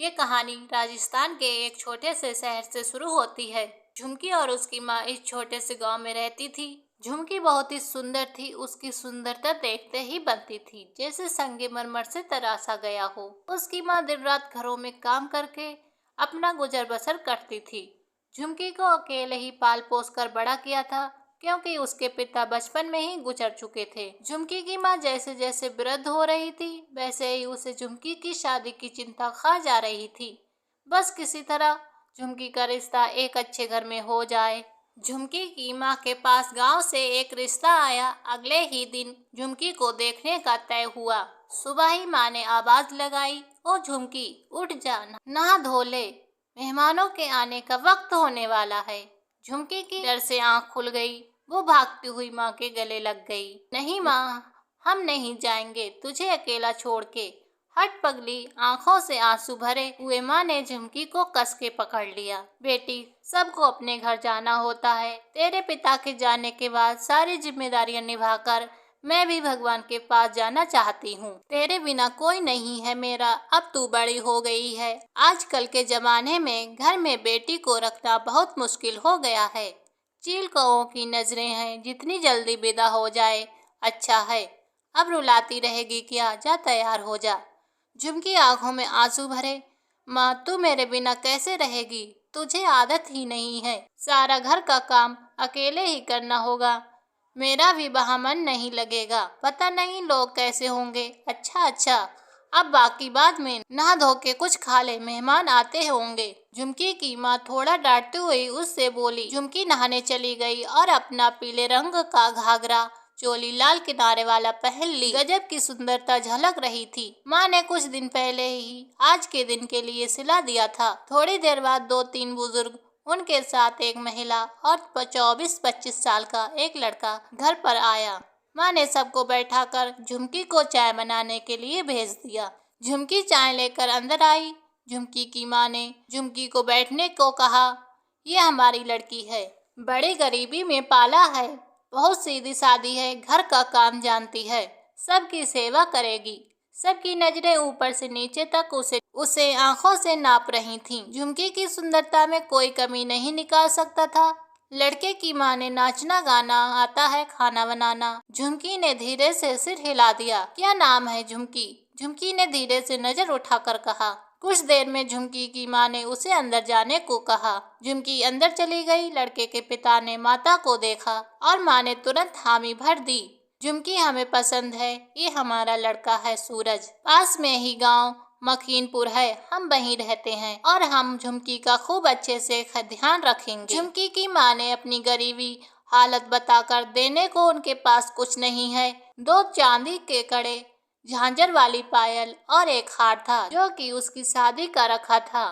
ये कहानी राजस्थान के एक छोटे से शहर से शुरू होती है। झुमकी और उसकी माँ इस छोटे से गांव में रहती थी। झुमकी बहुत ही सुंदर थी। उसकी सुंदरता देखते ही बनती थी जैसे संगमरमर से तराशा गया हो। उसकी माँ दिन रात घरों में काम करके अपना गुजर बसर करती थी। झुमकी को अकेले ही पाल पोस कर बड़ा किया था, क्योंकि उसके पिता बचपन में ही गुजर चुके थे। झुमकी की माँ जैसे जैसे वृद्ध हो रही थी, वैसे ही उसे झुमकी की शादी की चिंता खा जा रही थी। बस किसी तरह झुमकी का रिश्ता एक अच्छे घर में हो जाए। झुमकी की माँ के पास गांव से एक रिश्ता आया। अगले ही दिन झुमकी को देखने का तय हुआ। सुबह ही माँ ने आवाज लगाई, ओ झुमकी उठ जा, नहा धो ले, मेहमानों के आने का वक्त होने वाला है। झुमकी की डर से आंख खुल गई। वो भागती हुई माँ के गले लग गई। नहीं माँ, हम नहीं जाएंगे तुझे अकेला छोड़ के। हट पगली, आंखों से आंसू भरे हुए माँ ने झुमकी को कस के पकड़ लिया। बेटी, सबको अपने घर जाना होता है। तेरे पिता के जाने के बाद सारी जिम्मेदारियां निभाकर मैं भी भगवान के पास जाना चाहती हूँ। तेरे बिना कोई नहीं है मेरा। अब तू बड़ी हो गई है। आजकल के जमाने में घर में बेटी को रखना बहुत मुश्किल हो गया है। चील कौओं की नजरें हैं, जितनी जल्दी विदा हो जाए अच्छा है। अब रुलाती रहेगी क्या? जा तैयार हो जा। झुमकी आंखों में आंसू भरे, माँ तू मेरे बिना कैसे रहेगी? तुझे आदत ही नहीं है। सारा घर का काम अकेले ही करना होगा। मेरा भी वहाँ मन नहीं लगेगा। पता नहीं लोग कैसे होंगे। अच्छा अच्छा, अब बाकी बाद में नहा धो के कुछ खा ले, मेहमान आते होंगे। झुमकी की माँ थोड़ा डांटती हुई उससे बोली। झुमकी नहाने चली गई और अपना पीले रंग का घाघरा चोली लाल किनारे वाला पहन ली। गजब की सुंदरता झलक रही थी। माँ ने कुछ दिन पहले ही आज के दिन के लिए सिला दिया था। थोड़ी देर बाद 2-3 बुजुर्ग, उनके साथ एक महिला और 24-25 साल का एक लड़का घर पर आया। माँ ने सबको बैठाकर झुमकी को चाय बनाने के लिए भेज दिया। झुमकी चाय लेकर अंदर आई। झुमकी की माँ ने झुमकी को बैठने को कहा। ये हमारी लड़की है, बड़ी गरीबी में पाला है, बहुत सीधी सादी है, घर का काम जानती है, सबकी सेवा करेगी। सबकी नजरें ऊपर से नीचे तक उसे आंखों से नाप रही थीं। झुमकी की सुंदरता में कोई कमी नहीं निकाल सकता था। लड़के की माँ ने नाचना गाना आता है, खाना बनाना। झुमकी ने धीरे से सिर हिला दिया। क्या नाम है झुमकी? झुमकी ने धीरे से नजर उठाकर कहा। कुछ देर में झुमकी की माँ ने उसे अंदर जाने को कहा। झुमकी अंदर चली गई। लड़के के पिता ने माता को देखा और माँ ने तुरंत हामी भर दी। झुमकी हमें पसंद है, ये हमारा लड़का है सूरज। पास में ही गांव मखीनपुर है, हम वहीं रहते हैं और हम झुमकी का खूब अच्छे से ध्यान रखेंगे। झुमकी की माँ ने अपनी गरीबी हालत बताकर देने को उनके पास कुछ नहीं है। 2 चांदी के कड़े, झांझर वाली पायल और एक हार था जो कि उसकी शादी का रखा था।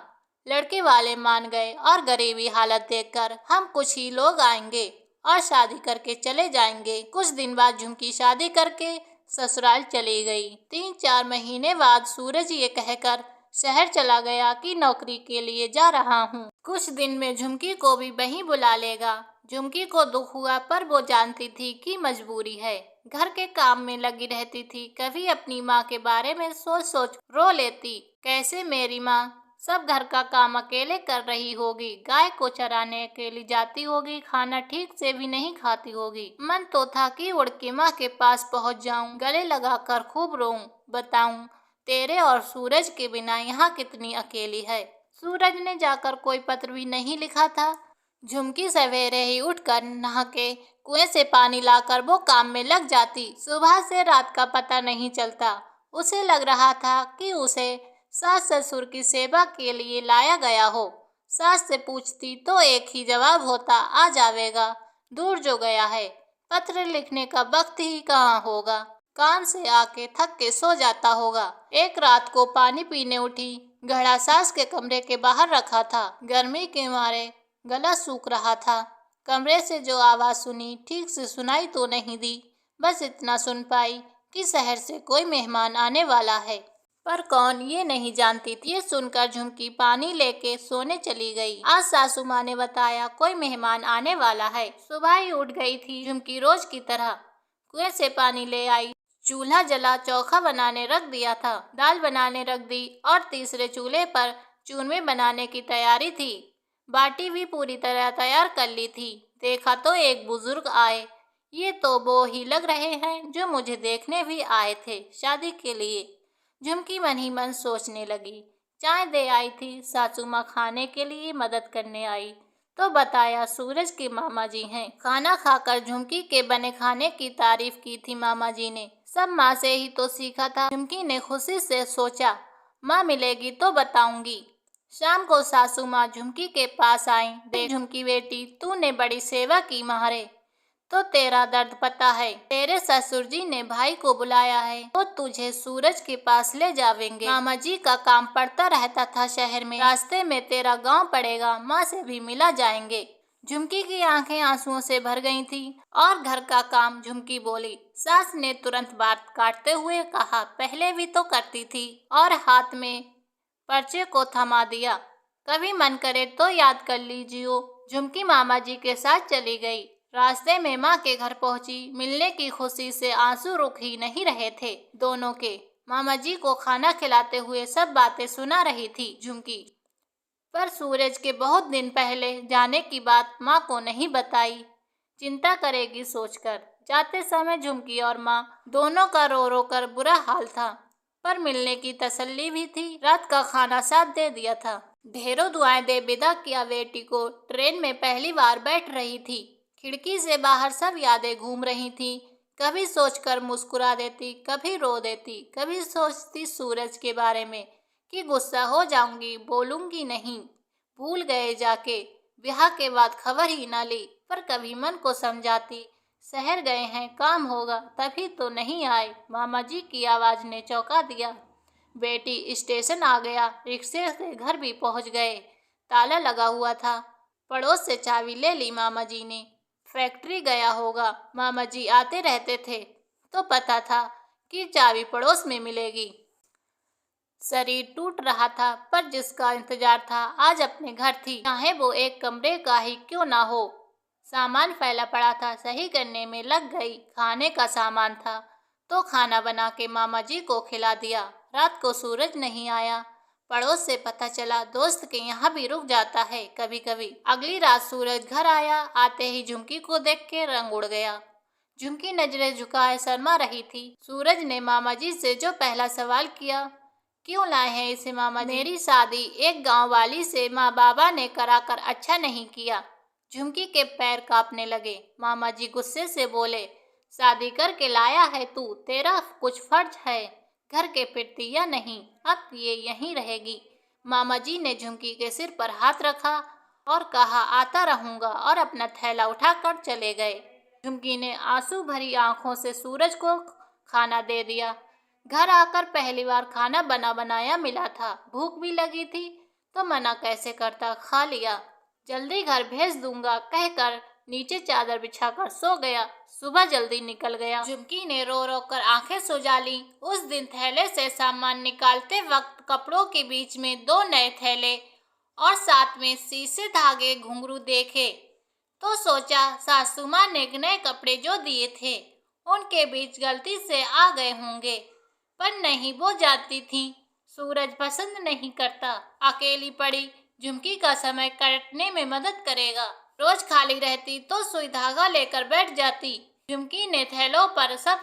लड़के वाले मान गए और गरीबी हालत देखकर हम कुछ ही लोग आएंगे और शादी करके चले जाएंगे। कुछ दिन बाद झुमकी शादी करके ससुराल चली गई। 3-4 महीने बाद सूरज ये कहकर शहर चला गया कि नौकरी के लिए जा रहा हूँ। कुछ दिन में झुमकी को भी वहीं बुला लेगा। झुमकी को दुख हुआ, पर वो जानती थी कि मजबूरी है। घर के काम में लगी रहती थी। कभी अपनी माँ के बारे में सोच सोच रो लेती। कैसे मेरी माँ सब घर का काम अकेले कर रही होगी, गाय को चराने अकेली जाती होगी, खाना ठीक से भी नहीं खाती होगी। मन तो था कि उड़ के माँ के पास पहुँच जाऊं, गले लगाकर खूब रोऊं, बताऊं तेरे और सूरज के बिना यहाँ कितनी अकेली है। सूरज ने जाकर कोई पत्र भी नहीं लिखा था। झुमकी सवेरे ही उठकर नहा के कुएं से पानी लाकर वो काम में लग जाती। सुबह से रात का पता नहीं चलता। उसे लग रहा था कि उसे सास ससुर की सेवा के लिए लाया गया हो। सास से पूछती तो एक ही जवाब होता, आ जावेगा, दूर जो गया है। पत्र लिखने का वक्त ही कहाँ होगा, काम से आके थक के सो जाता होगा। एक रात को पानी पीने उठी। घड़ा सास के कमरे के बाहर रखा था। गर्मी के मारे गला सूख रहा था। कमरे से जो आवाज सुनी ठीक से सुनाई तो नहीं दी, बस इतना सुन पाई कि शहर से कोई मेहमान आने वाला है, पर कौन ये नहीं जानती थी। ये सुनकर झुमकी पानी लेके सोने चली गई। आज सासू माँ ने बताया कोई मेहमान आने वाला है। सुबह ही उठ गई थी झुमकी रोज की तरह। कुएं से पानी ले आई, चूल्हा जला चोखा बनाने रख दिया था, दाल बनाने रख दी और तीसरे चूल्हे पर चूरमे बनाने की तैयारी थी। बाटी भी पूरी तरह तैयार कर ली थी। देखा तो एक बुजुर्ग आए। ये तो वो ही लग रहे हैं जो मुझे देखने भी आए थे शादी के लिए। झुमकी मन ही मन सोचने लगी। चाय दे आई थी, सासू माँ खाने के लिए मदद करने आई तो बताया सूरज के मामा जी हैं। खाना खाकर झुमकी के बने खाने की तारीफ की थी मामा जी ने। सब माँ से ही तो सीखा था। झुमकी ने खुशी से सोचा, माँ मिलेगी तो बताऊंगी। शाम को सासू माँ झुमकी के पास आई। देख झुमकी बेटी, तूने बड़ी सेवा की म्हारे, तो तेरा दर्द पता है। तेरे ससुर जी ने भाई को बुलाया है तो तुझे सूरज के पास ले जावेंगे। मामा जी का काम पड़ता रहता था शहर में, रास्ते में तेरा गांव पड़ेगा, माँ से भी मिला जाएंगे। झुमकी की आंखें आंसुओं से भर गई थी। और घर का काम, झुमकी बोली। सास ने तुरंत बात काटते हुए कहा, पहले भी तो करती थी, और हाथ में पर्चे को थमा दिया। कभी मन करे तो याद कर लीजिए। झुमकी मामा जी के साथ चली गई। रास्ते में माँ के घर पहुंची। मिलने की खुशी से आंसू रुक ही नहीं रहे थे दोनों के। मामा जी को खाना खिलाते हुए सब बातें सुना रही थी झुमकी, पर सूरज के बहुत दिन पहले जाने की बात माँ को नहीं बताई। चिंता करेगी सोचकर जाते समय झुमकी और माँ दोनों का रो रो कर बुरा हाल था, पर मिलने की तसल्ली भी थी। रात का खाना साथ दे दिया था। ढेरों दुआएं दे विदा किया बेटी को। ट्रेन में पहली बार बैठ रही थी। खिड़की से बाहर सब यादें घूम रही थी। कभी सोचकर मुस्कुरा देती, कभी रो देती, कभी सोचती सूरज के बारे में कि गुस्सा हो जाऊंगी, बोलूंगी नहीं, भूल गए जाके, ब्याह के बाद खबर ही ना ली। पर कभी मन को समझाती, शहर गए हैं, काम होगा, तभी तो नहीं आए। मामा जी की आवाज ने चौंका दिया। बेटी, स्टेशन आ गया। रिक्शे से घर भी पहुंच गए। ताला लगा हुआ था। पड़ोस से चाबी ले ली मामा जी ने। फैक्ट्री गया होगा, मामा जी आते रहते थे तो पता था कि चाबी पड़ोस में मिलेगी। शरीर टूट रहा था, पर जिसका इंतजार था आज अपने घर थी, चाहे वो एक कमरे का ही क्यों ना हो। सामान फैला पड़ा था, सही करने में लग गई। खाने का सामान था तो खाना बना के मामा जी को खिला दिया। रात को सूरज नहीं आया। पड़ोस से पता चला दोस्त के यहाँ भी रुक जाता है कभी कभी। अगली रात सूरज घर आया। आते ही झुमकी को देख के रंग उड़ गया। झुमकी नजरें झुकाए शर्मा रही थी। सूरज ने मामा जी से जो पहला सवाल किया, क्यों लाए हैं इसे मामा जी? मेरी शादी एक गांव वाली से माँ बाबा ने कराकर अच्छा नहीं किया। झुमकी के पैर कांपने लगे। मामा जी गुस्से से बोले, शादी करके लाया है तू, तेरा कुछ फर्ज है घर के प्रति या नहीं? अब ये यहीं रहेगी। मामा जी ने झुमकी के सिर पर हाथ रखा और कहा, आता रहूंगा, और अपना थैला उठाकर चले गए। झुमकी ने आंसू भरी आंखों से सूरज को खाना दे दिया। घर आकर पहली बार खाना बना बनाया मिला था। भूख भी लगी थी तो मना कैसे करता, खा लिया। जल्दी घर भेज दूंगा कहकर नीचे चादर बिछाकर सो गया। सुबह जल्दी निकल गया। झुमकी ने रो रो कर आंखें सुजा ली। उस दिन थैले से सामान निकालते वक्त कपड़ों के बीच में 2 नए थैले और साथ में शीशे धागे घुंघरू देखे तो सोचा सासू माँ ने नए कपड़े जो दिए थे उनके बीच गलती से आ गए होंगे, पर नहीं, वो जानती थी सूरज पसंद नहीं करता। अकेली पड़ी झुमकी का समय काटने में मदद करेगा। रोज खाली रहती तो सुई धागा लेकर बैठ जाती। झुमकी ने थैलों पर सब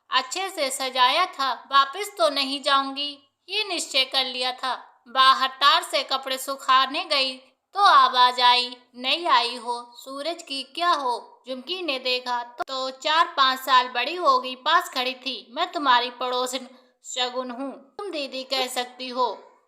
अच्छे से सजाया था। वापस तो नहीं जाऊंगी, ये निश्चय कर लिया था। बाहर तार से कपड़े सुखाने गई तो आवाज आई, नहीं आई हो सूरज की, क्या हो? झुमकी ने देखा तो 4-5 साल बड़ी होगी पास खड़ी थी। मैं तुम्हारी पड़ोसन शगुन हूँ, तुम दीदी कह सकती हो।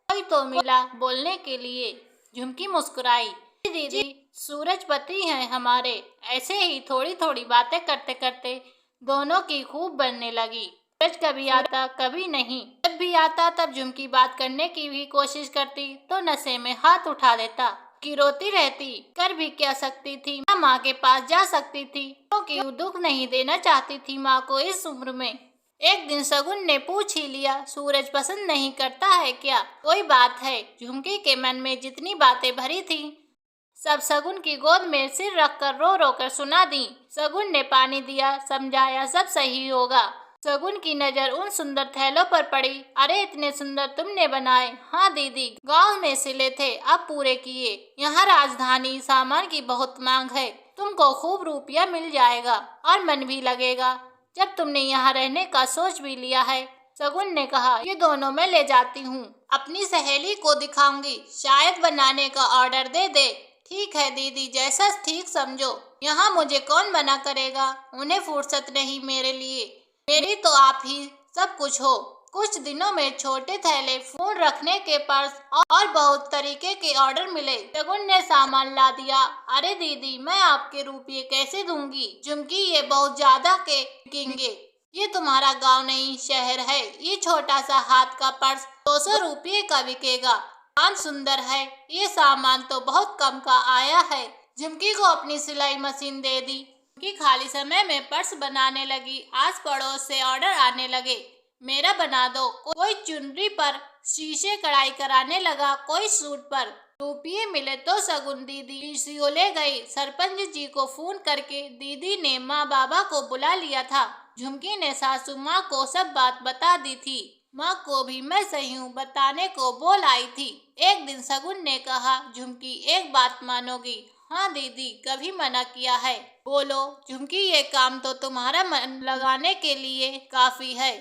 कोई तो मिला बोलने के लिए। झुमकी मुस्कुराई, दीदी सूरज पति हैं हमारे। ऐसे ही थोड़ी थोड़ी बातें करते करते दोनों की खूब बनने लगी। सूरज कभी आता कभी नहीं। जब भी आता तब झुमकी बात करने की भी कोशिश करती तो नशे में हाथ उठा देता कि रोती रहती। कर भी क्या सकती थी, ना माँ के पास जा सकती थी क्योंकि वो दुख नहीं देना चाहती थी माँ को इस उम्र में। एक दिन शगुन ने पूछ ही लिया, सूरज पसंद नहीं करता है क्या? कोई बात है? झुमकी के मन में जितनी बातें भरी थी सब शगुन की गोद में सिर रखकर रो रो कर सुना दी। शगुन ने पानी दिया, समझाया सब सही होगा। शगुन की नजर उन सुंदर थैलों पर पड़ी। अरे इतने सुंदर तुमने बनाए। हाँ दीदी, गांव में सिले थे, अब पूरे किए। यहाँ राजधानी सामान की बहुत मांग है, तुमको खूब रुपया मिल जाएगा और मन भी लगेगा जब तुमने यहाँ रहने का सोच भी लिया है। शगुन ने कहा, ये दोनों मैं ले जाती हूँ, अपनी सहेली को दिखाऊंगी, शायद बनाने का ऑर्डर दे दे। ठीक है दीदी, जैसा ठीक समझो। यहाँ मुझे कौन मना करेगा, उन्हें फुर्सत नहीं मेरे लिए, मेरी तो आप ही सब कुछ हो। कुछ दिनों में छोटे थैले, फोन रखने के पर्स और बहुत तरीके के ऑर्डर मिले। शगुन ने सामान ला दिया। अरे दीदी, मैं आपके रुपये कैसे दूंगी? झुमकी, ये बहुत ज्यादा के बिकेंगे। ये तुम्हारा गांव नहीं शहर है, ये छोटा सा हाथ का पर्स 200 रुपये का बिकेगा। कान सुंदर है, ये सामान तो बहुत कम का आया है। झुमकी को अपनी सिलाई मशीन दे दी कि खाली समय में पर्स बनाने लगी। आस पड़ोस से ऑर्डर आने लगे, मेरा बना दो। कोई चुनरी पर शीशे कढ़ाई कराने लगा, कोई सूट पर। रुपये मिले तो शगुन दीदी सीओ ले गई। सरपंच जी को फोन करके दीदी ने माँ बाबा को बुला लिया था। झुमकी ने सासू माँ को सब बात बता दी थी। माँ को भी मैं सही हूँ बताने को बोल आई थी। एक दिन शगुन ने कहा, झुमकी एक बात मानोगी? हाँ दीदी, कभी मना किया है, बोलो। झुमकी, ये काम तो तुम्हारा मन लगाने के लिए काफी है,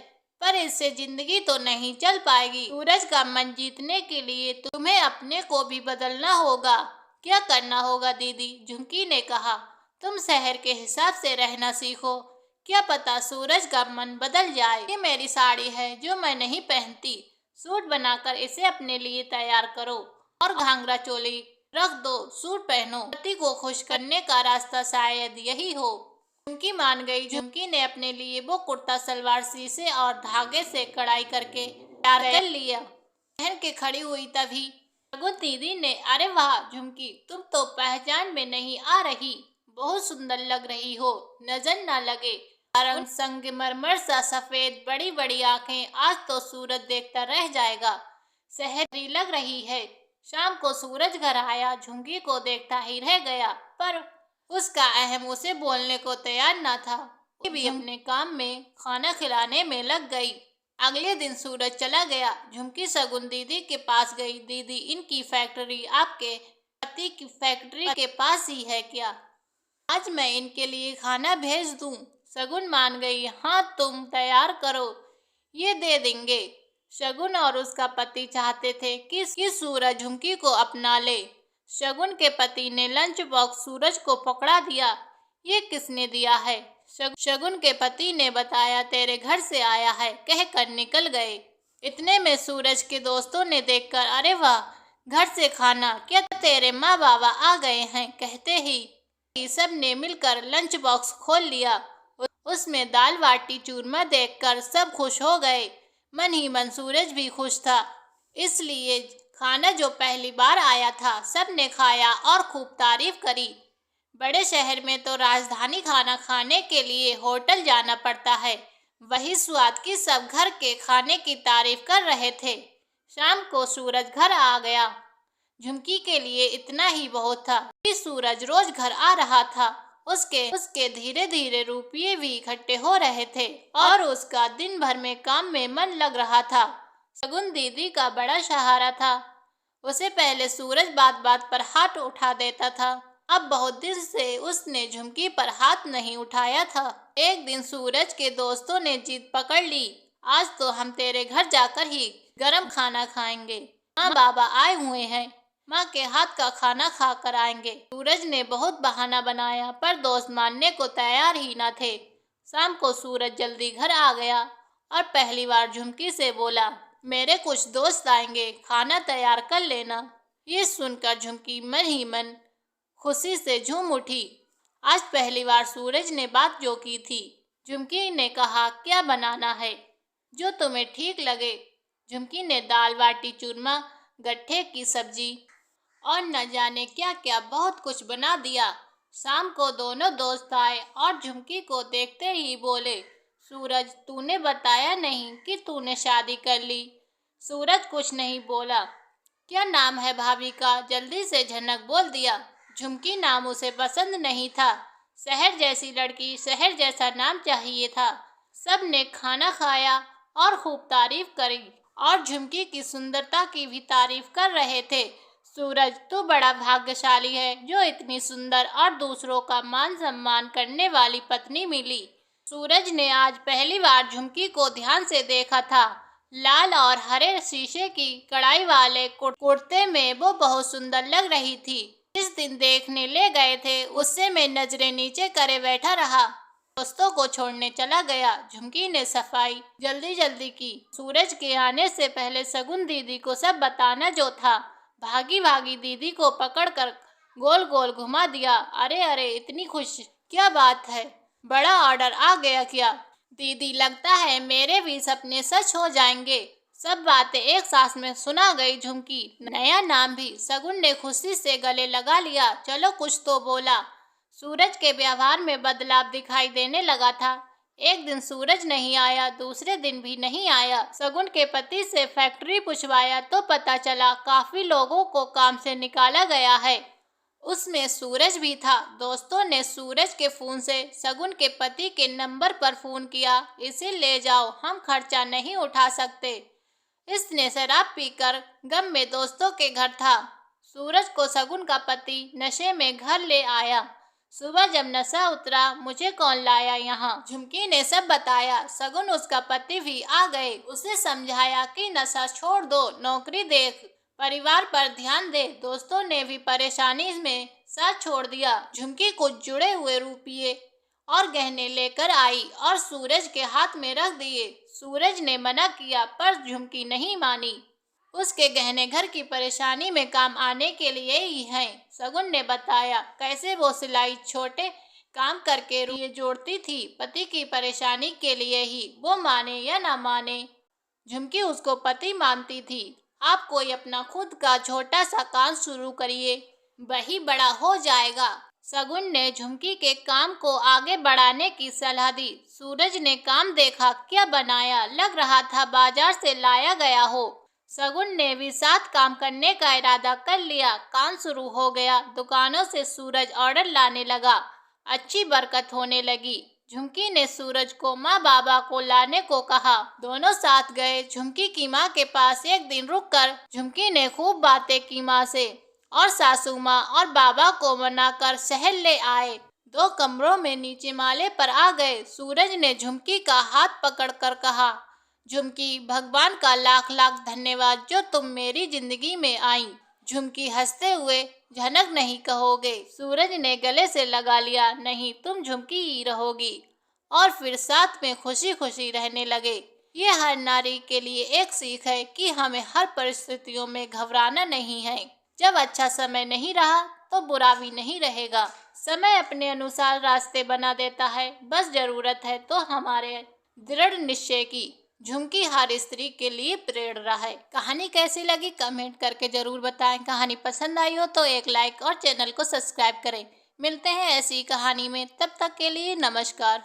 पर इससे जिंदगी तो नहीं चल पाएगी। सूरज का मन जीतने के लिए तुम्हें अपने को भी बदलना होगा। क्या करना होगा दीदी? झुमकी ने कहा, तुम शहर के हिसाब से रहना सीखो, क्या पता सूरज का मन बदल जाए। ये मेरी साड़ी है जो मैं नहीं पहनती, सूट बनाकर इसे अपने लिए तैयार करो और घाघरा चोली रख दो, सूट पहनो। पति को खुश करने का रास्ता शायद यही हो। झुमकी मान गई। झुमकी ने अपने लिए वो कुर्ता सलवार शीशे और धागे से कढ़ाई करके तैयार कर लिया। पहन के खड़ी हुई तभी शगुन दीदी ने, अरे वाह झुमकी, तुम तो पहचान में नहीं आ रही, बहुत सुंदर लग रही हो, नजर ना लगे। रंग संगमरमर सा सफेद, बड़ी बड़ी आंखें, आज तो सूरज देखता रह जाएगा। शहरी लग रही है। शाम को सूरज घर आया, झुमकी को देखता ही रह गया, पर उसका अहम उसे बोलने को तैयार न था। वो भी अपने काम में, खाना खिलाने में लग गई। अगले दिन सूरज चला गया। झुमकी शगुन दीदी के पास गई। दीदी, इनकी फैक्ट्री आपके पति की फैक्ट्री के पास ही है क्या? आज मैं इनके लिए खाना भेज दूं? शगुन मान गई। हाँ, तुम तैयार करो, ये दे देंगे। शगुन और उसका पति चाहते थे कि सूरज झुमकी को अपना ले। शगुन के पति ने लंच बॉक्स सूरज को पकड़ा दिया। ये किसने दिया है? शगुन के पति ने बताया, तेरे घर से आया है, कहकर निकल गए। इतने में सूरज के दोस्तों ने देखकर, अरे वाह, घर से खाना, क्या तेरे माँ बाबा आ गए हैं? कहते ही सब ने मिलकर लंच बॉक्स खोल लिया। उसमें दाल बाटी चूरमा देखकर सब खुश हो गए। मन ही मन सूरज भी खुश था, इसलिए खाना जो पहली बार आया था सब ने खाया और खूब तारीफ करी। बड़े शहर में तो राजधानी खाना खाने के लिए होटल जाना पड़ता है, वही स्वाद की सब घर के खाने की तारीफ कर रहे थे। शाम को सूरज घर आ गया। झुमकी के लिए इतना ही बहुत था कि सूरज रोज घर आ रहा था। उसके धीरे धीरे रुपये भी इकट्ठे हो रहे थे और उसका दिन भर में काम में मन लग रहा था। शगुन दीदी का बड़ा सहारा था। उसे पहले सूरज बात बात पर हाथ उठा देता था, अब बहुत दिन से उसने झुमकी पर हाथ नहीं उठाया था। एक दिन सूरज के दोस्तों ने जिद पकड़ ली, आज तो हम तेरे घर जाकर ही गरम खाना खाएंगे। माँ बाबा आए हुए हैं, माँ के हाथ का खाना खा कर आएंगे। सूरज ने बहुत बहाना बनाया, पर दोस्त मानने को तैयार ही न थे। शाम को सूरज जल्दी घर आ गया और पहली बार झुमकी से बोला, मेरे कुछ दोस्त आएंगे, खाना तैयार कर लेना। ये सुनकर झुमकी मन ही मन खुशी से झूम उठी। आज पहली बार सूरज ने बात जो की थी। झुमकी ने कहा, क्या बनाना है? जो तुम्हें ठीक लगे। झुमकी ने दाल बाटी चूरमा, गट्ठे की सब्जी और न जाने क्या क्या बहुत कुछ बना दिया। शाम को दोनों दोस्त आए और झुमकी को देखते ही बोले, सूरज, तूने बताया नहीं कि तूने शादी कर ली। सूरज कुछ नहीं बोला। क्या नाम है भाभी का? जल्दी से झनक बोल दिया। झुमकी नाम उसे पसंद नहीं था। शहर जैसी लड़की, शहर जैसा नाम चाहिए था। सब ने खाना खाया और खूब तारीफ करी और झुमकी की सुंदरता की भी तारीफ कर रहे थे। सूरज, तू बड़ा भाग्यशाली है जो इतनी सुंदर और दूसरों का मान सम्मान करने वाली पत्नी मिली। सूरज ने आज पहली बार झुमकी को ध्यान से देखा था। लाल और हरे शीशे की कढ़ाई वाले कुर्ते में वो बहुत सुंदर लग रही थी। जिस दिन देखने ले गए थे उससे मैं नजरें नीचे करे बैठा रहा। दोस्तों को छोड़ने चला गया। झुमकी ने सफाई जल्दी जल्दी की। सूरज के आने से पहले शगुन दीदी को सब बताना जो था। भागी भागी दीदी को पकड़कर गोल गोल घुमा दिया। अरे अरे, इतनी खुश क्या बात है? बड़ा ऑर्डर आ गया क्या? दीदी, लगता है मेरे भी सपने सच हो जाएंगे। सब बातें एक सांस में सुना गई। झुमकी, नया नाम भी। शगुन ने खुशी से गले लगा लिया। चलो, कुछ तो बोला। सूरज के व्यवहार में बदलाव दिखाई देने लगा था। एक दिन सूरज नहीं आया, दूसरे दिन भी नहीं आया। शगुन के पति से फैक्ट्री पूछवाया तो पता चला काफी लोगों को काम से निकाला गया है। उसमें सूरज भी था। दोस्तों ने सूरज के फोन से शगुन के पति के नंबर पर फोन किया। इसे ले जाओ, हम खर्चा नहीं उठा सकते। इसने शराब पीकर गम में दोस्तों के घर था। सूरज को शगुन का पति नशे में घर ले आया। सुबह जब नशा उतरा, मुझे कौन लाया यहाँ? झुमकी ने सब बताया। शगुन, उसका पति भी आ गए। उसे समझाया कि नशा छोड़ दो, नौकरी देख, परिवार पर ध्यान दे। दोस्तों ने भी परेशानी में साथ छोड़ दिया। झुमकी कुछ जुड़े हुए रुपये और गहने लेकर आई और सूरज के हाथ में रख दिए। सूरज ने मना किया पर झुमकी नहीं मानी। उसके गहने घर की परेशानी में काम आने के लिए ही हैं। शगुन ने बताया कैसे वो सिलाई छोटे काम करके रुपये जोड़ती थी, पति की परेशानी के लिए ही। वो माने या ना माने, झुमकी उसको पति मानती थी। आप कोई अपना खुद का छोटा सा काम शुरू करिए, वही बड़ा हो जाएगा। शगुन ने झुमकी के काम को आगे बढ़ाने की सलाह दी। सूरज ने काम देखा, क्या बनाया, लग रहा था बाजार से लाया गया हो। शगुन ने भी साथ काम करने का इरादा कर लिया। काम शुरू हो गया। दुकानों से सूरज ऑर्डर लाने लगा। अच्छी बरकत होने लगी। झुमकी ने सूरज को माँ बाबा को लाने को कहा। दोनों साथ गए। झुमकी की माँ के पास एक दिन रुककर झुमकी ने खूब बातें की माँ से, और सासू माँ और बाबा को मनाकर शहर ले आए। 2 कमरों में नीचे माले पर आ गए। सूरज ने झुमकी का हाथ पकड़कर कहा, झुमकी, भगवान का लाख लाख धन्यवाद जो तुम मेरी जिंदगी में आई। झुमकी हंसते हुए, झनक नहीं कहोगे। सूरज ने गले से लगा लिया। नहीं, तुम झुमकी ही रहोगी। और फिर साथ में खुशी खुशी रहने लगे। ये हर नारी के लिए एक सीख है कि हमें हर परिस्थितियों में घबराना नहीं है। जब अच्छा समय नहीं रहा तो बुरा भी नहीं रहेगा। समय अपने अनुसार रास्ते बना देता है, बस जरूरत है तो हमारे दृढ़ निश्चय की। झुमकी हर स्त्री के लिए प्रेरणा है। कहानी कैसी लगी कमेंट करके जरूर बताएं। कहानी पसंद आई हो तो एक लाइक और चैनल को सब्सक्राइब करें। मिलते हैं ऐसी कहानी में, तब तक के लिए नमस्कार।